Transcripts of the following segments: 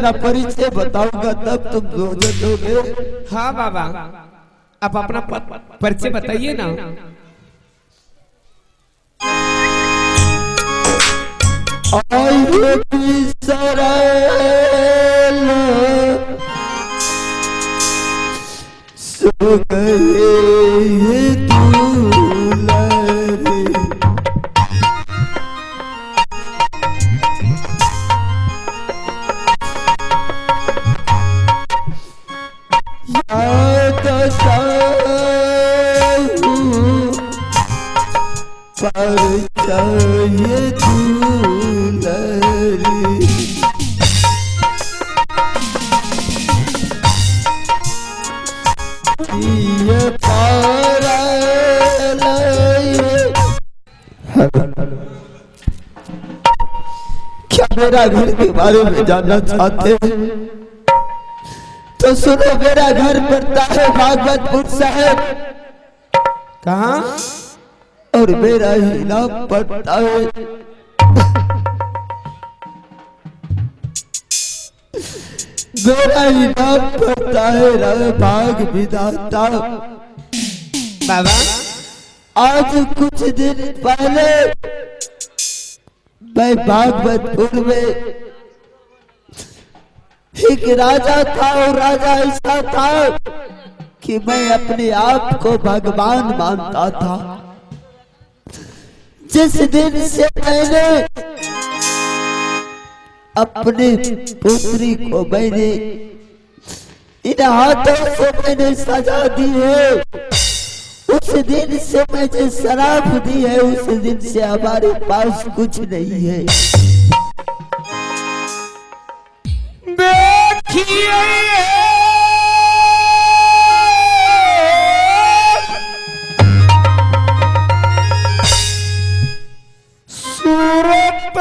अपना परिचय बताऊंगा तब तुम भोजन दोगे। हाँ बाबा, आप अपना परिचय बताइए ना। सो गए क्या मेरा घर के बारे में जानना चाहते हैं तो सुनो। मेरा घर पड़ता है भागवतपुर साहब। कहाँ? और मेरा ही नाम पड़ता है मेरा ही नाम पड़ता है भाग विधाता। बाबा, आज कुछ दिन पहले मैं भागवतपुर में एक राजा था और राजा ऐसा था कि मैं अपने आप को भगवान मानता था। जिस दिन से मैंने अपने पुत्री को मैंने इन हाथों से मैंने सजा दी है, उस दिन से मुझे शराब दी है, उस दिन से हमारे पास कुछ नहीं है। देखिए सूरत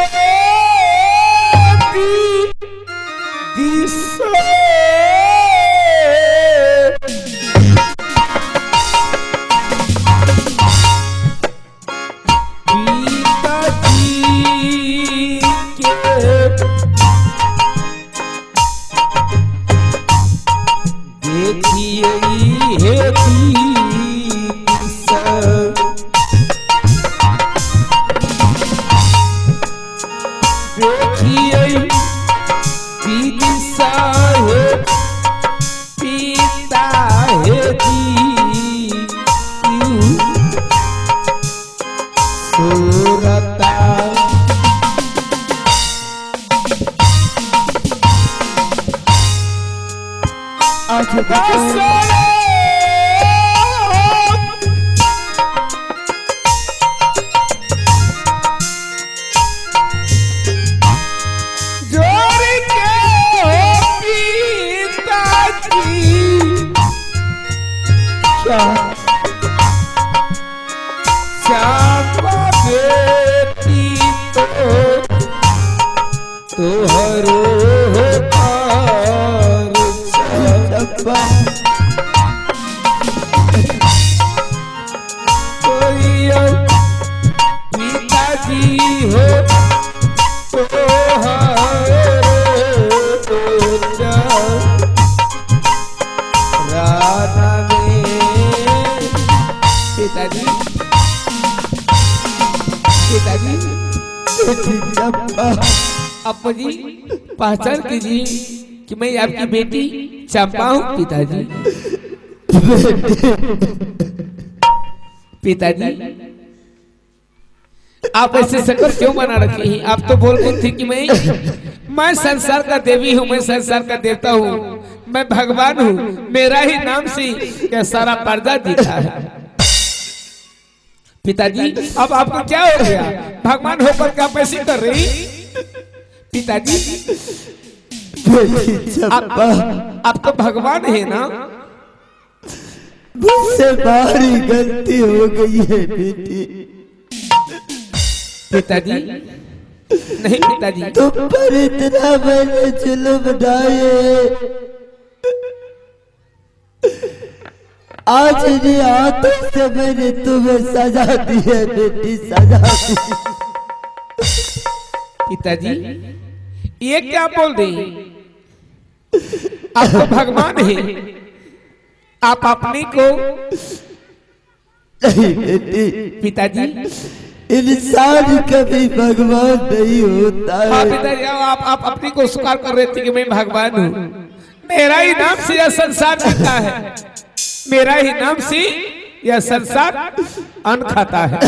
अप्पा जी पहचान कीजिए कि मैं आपकी बेटी चंपा हूँ। पिताजी, पिताजी आप ऐसे शक्ल क्यों बना रखी हैं? आप तो बोल रही थी कि मैं संसार का देवी हूँ, मैं संसार का देवता हूँ, मैं भगवान हूँ, मेरा ही नाम से क्या सारा पर्दा दिखा है। पिताजी अब आपको क्या हो गया? भगवान होकर क्या पैसे कर रही? पिताजी आप तो भगवान है ना? मुझसे भारी गलती हो गई है बेटी। पिताजी नहीं पिताजी, तुम पर इतना मैंने जुल्म ढाए, आज इन हाथों से मैंने तुम्हें सजा दी है बेटी, सजा दी। पिताजी ये क्या बोल रही? आप तो भगवान हैं, आप अपने को नहीं बेटी, पिताजी इंसान कभी भगवान नहीं होता हाँ है। पिताजी, आप अपने को स्वीकार कर रहे थे कि मैं भगवान हूँ। मेरा ही नाम से यह संसार जीता है, मेरा ही नाम से यह संसार अन्न खाता है।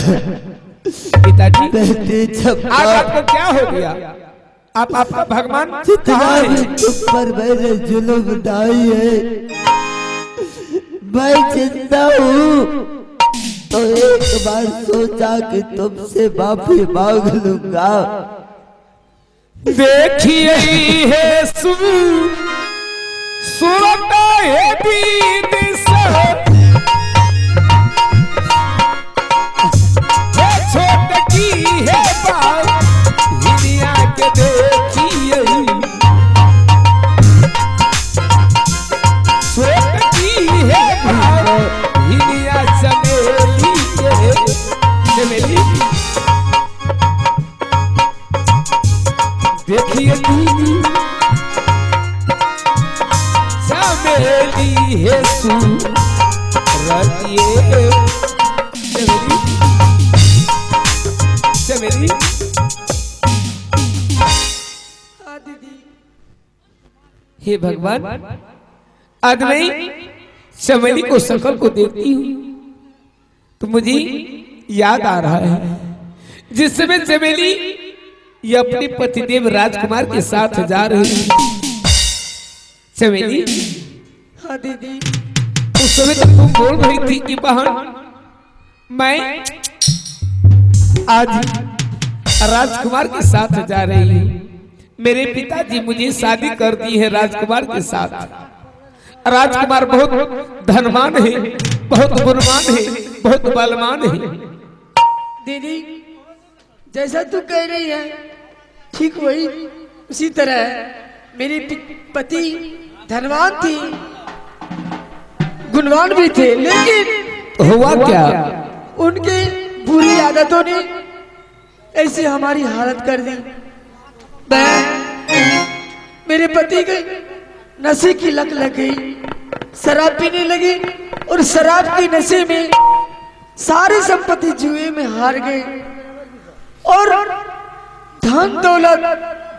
पिताजी बेटी जब आज आपको क्या हो गया? आप आपका भगवान जितना कहाँ भी है? तुम पर मैंने जुल्म ढाई है, मैं जिंदा हूँ तो एक बार सोचा कि तुमसे माफी मांग लूंगा। देखिए है सुरता है विदिशा, छोटकी है बात हिनिया के देखिए, छोटकी है बात हिनिया चमेली के चमेली। देखिए दीदी चमेली है रतिए चमेली चमेली। हे भगवान, आज मैं चमेली को शकल को देखती हूँ तो मुझे याद आ रहा है जिस समय चमेली ये अपने पतिदेव राजकुमार के साथ जा रही थी। चमेली हाँ दीदी, उस समय तक तुम बोल रही थी कि बहन मैं आज राजकुमार के साथ जा रही हूँ, मेरे पिताजी मुझे शादी कर दी है राजकुमार के साथ। राजकुमार बहुत धनवान है, बहुत गुणवान है, बहुत बलवान है। दीदी जैसा तू कह रही है ठीक वही उसी तरह है। मेरे पति धनवान थी, गुणवान भी थे, लेकिन हुआ क्या? उनकी बुरी आदतों ने ऐसी हमारी हालत कर दी। मेरे पति के नशे की लत लग गई, शराब पीने लगे और शराब की नशे में सारी संपत्ति जुए में हार गए और धन दौलत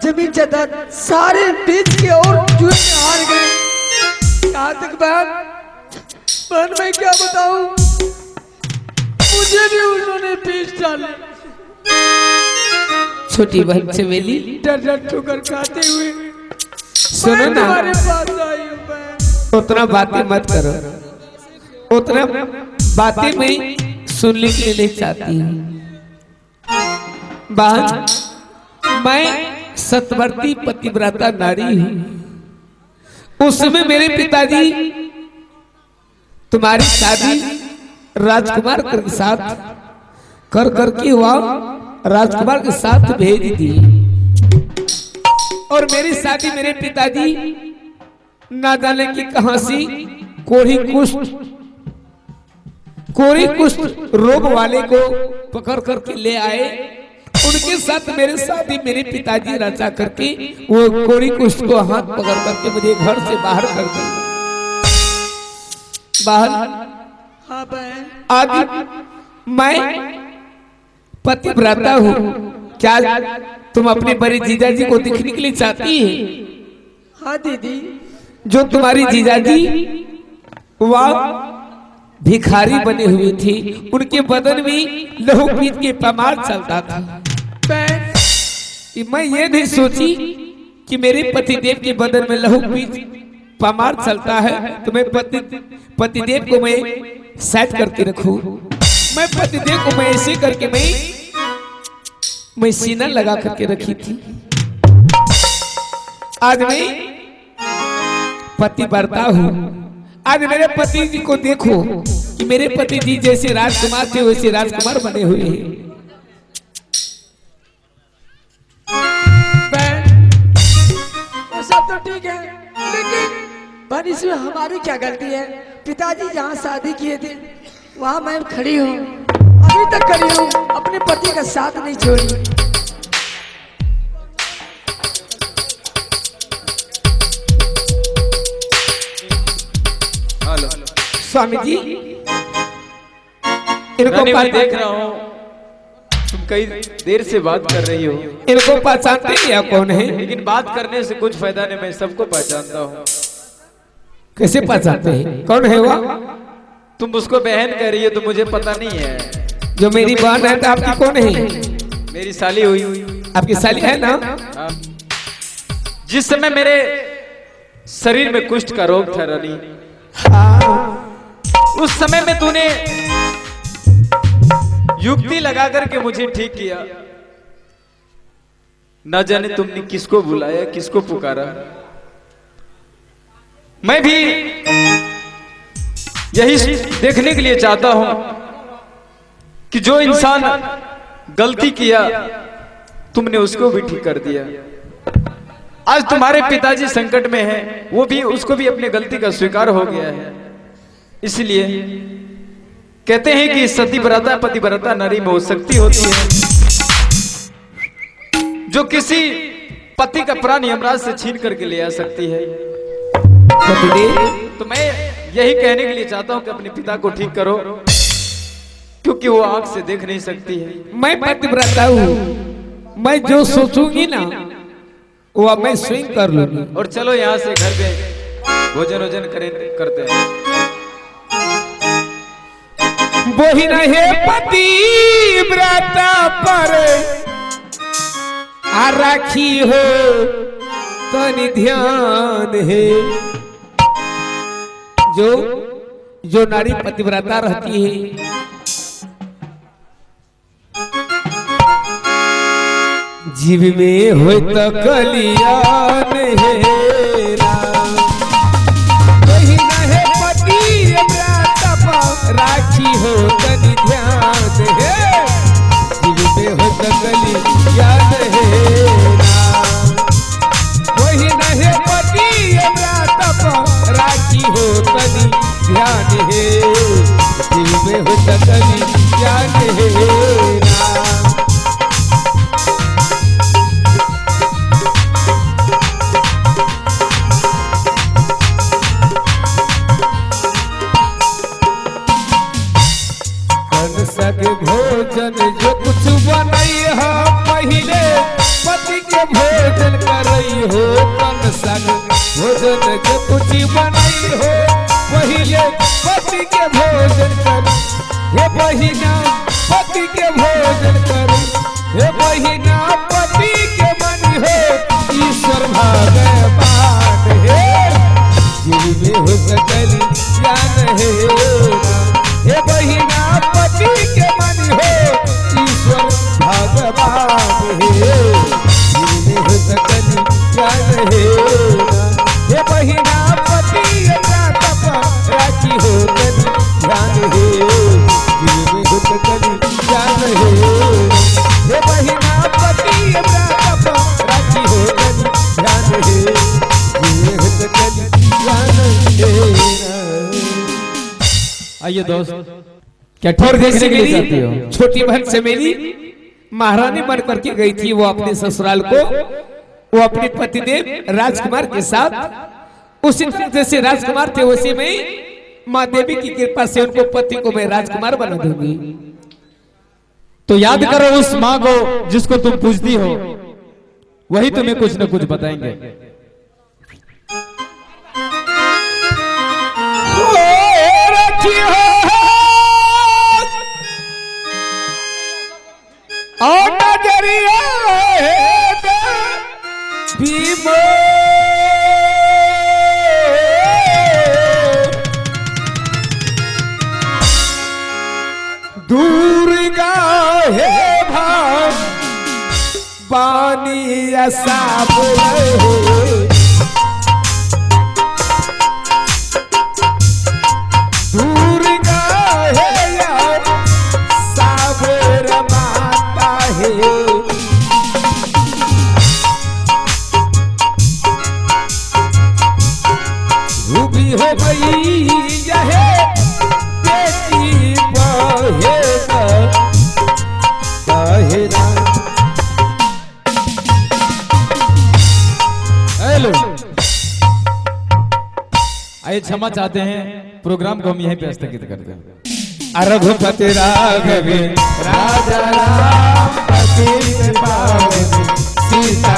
जमीन जायदाद सारे बेच के और जुए में हार गए। कहाँ तक बहन मैं क्या बताऊं, मुझे भी उन्होंने पीस डाले। छोटी बहन चमेली डर डर ठोकर खाते हुए सुनो मैं ना, तुम्हारे पास आई हूं बहन। उतना बातें मत करो, उतना बातें मैं सुनने के लिए नहीं चाहती हूँ। बहन मैं सतवर्ती पतिव्रता नारी हूँ। उस समय मेरे पिताजी तुम्हारी शादी राजकुमार के साथ कर करके हुआ राजकुमार के साथ भेज दी और मेरी शादी मेरे पिताजी ना जाने की कहां से कोरी कुष्ठ रोग वाले को पकड़ करके ले आए। उनके साथ मेरे शादी मेरे पिताजी रचा करके वो कोरी कुष्ठ को हाथ पकड़ करके मुझे घर से बाहर कर दिया। बाहर हाँ बहन, आज मैं पतिव्रता हूँ, क्या तुम अपने बड़े जीजाजी को दिखने के लिए चाहती है? हाँ दीदी, जो तुम्हारी जीजाजी वह भिखारी बने हुए थे, उनके बदन में लहू पीत के पमार चलता था। बहन मैं ये नहीं सोची कि मेरे पतिदेव के बदन में लहू पीत पमार चलता है तो मैं पतिदेव को मैं सेट करके रखूं। मैं पतिदेव को मैं ऐसे करके मैं सीना लगा करके रखी थी। आज मैं पतिव्रता हूँ। आज मेरे पति जी को देखो कि मेरे पति जी जैसे राजकुमार थे वैसे राजकुमार बने हुए हैं। ऐसा तो ठीक है, लेकिन बहन इसमें हमारी क्या गलती है? पिताजी जहाँ शादी किए थे वहाँ मैं खड़ी हूँ, अभी तक खड़ी हूँ, अपने पति का साथ नहीं छोड़ी। स्वामी जी इनको रानी, मैं देख रहा हूँ तुम कई देर से बात कर रही हो, इनको पहचानते हैं या कौन है? लेकिन बात करने से कुछ फायदा नहीं, मैं सबको पहचानता हूँ। कैसे पहचानते हैं? कौन है वो? तुम उसको बहन कह रही हो तो मुझे पता नहीं है। जो मेरी बहन है तो आपकी कौन है? मेरी साली हुई। आपकी साली है ना? हाँ। जिस समय मेरे शरीर में कुष्ठ का रोग था रानी, उस समय में तूने युक्ति लगा करके मुझे ठीक किया। न जाने तुमने किसको बुलाया, किसको पुकारा। मैं भी यही देखने के लिए चाहता हूं कि जो इंसान गलती किया तुमने उसको भी ठीक कर दिया। आज तुम्हारे पिताजी संकट में हैं, वो भी उसको भी अपनी गलती का स्वीकार हो गया है। इसलिए कहते हैं कि सतीव्रता पतिव्रता नारी में वो शक्ति होती है जो किसी पति का प्राण यमराज से छीन करके ले आ सकती है। तो मैं यही कहने के लिए चाहता हूं कि अपने पिता को ठीक करो, क्योंकि वो आंख से देख नहीं सकती है। मैं पतिव्रता हूँ, मैं जो सोचूंगी ना वो अब मैं स्वयं कर लूंगी। और चलो यहाँ से घर पे भोजन करते हैं। वही रहे पतिव्रता पर आ राखी हो तनि ध्यान है। जो नारी पतिव्रता रहती है जीव में हो तो कल्याण है राम। वही रहे पतिव्रता पर राखी हो तनि ध्यान है। जीव में हो तो कल्याण है राम। वही रहे पतिव्रता पर राखी हो तनि ध्यान है। जीव में हो तो कल्याण है राम। सग भोजन जो कुछ बनई हो पहले पति के भोजन करई हो। कन सग भोजन जो कुछ बनई हो पहले पति के भोजन कर। हे बहिना पति के भोजन कर। हे बहिना पति के मन हो ईश्वर भगवान है। जीव में हो सकली ज्ञान है। हे बहिना पति के मन हो ईश्वर भगवान है। जीव में हो सकली ज्ञान है। हे बहिना पति राखी हो तनि ध्यान है। जीव में हो सकली ज्ञान है। हे बहिना पति राखी हो तनि ध्यान है। जीव में हो सकली ज्ञान है। आइए दोस्त, क्या ठोर देखने के लिए चाहती हो? छोटी बहन से मेरी महारानी बन करके गई थी वो अपने ससुराल को। वो अपने पतिदेव राजकुमार के साथ उसी तरह जैसे राजकुमार थे वैसे में माँ देवी की कृपा से उनको पति को मैं राजकुमार बना दूंगी। तो याद करो उस माँ को जिसको तुम पूजती हो, वही तुम्हें कुछ न कुछ बताएंगे। और नजरिया भीमो दूर गाहे भाव पानी ऐसा बोले दूर गाहे साबर माता है। रूबी हो गई यह बेटी बहे कहना। हेलो आइए क्षमा चाहते हैं, प्रोग्राम को हम यहीं पे स्थगित करते हैं। रघुपति राघव राजा राम पतित पावन सीता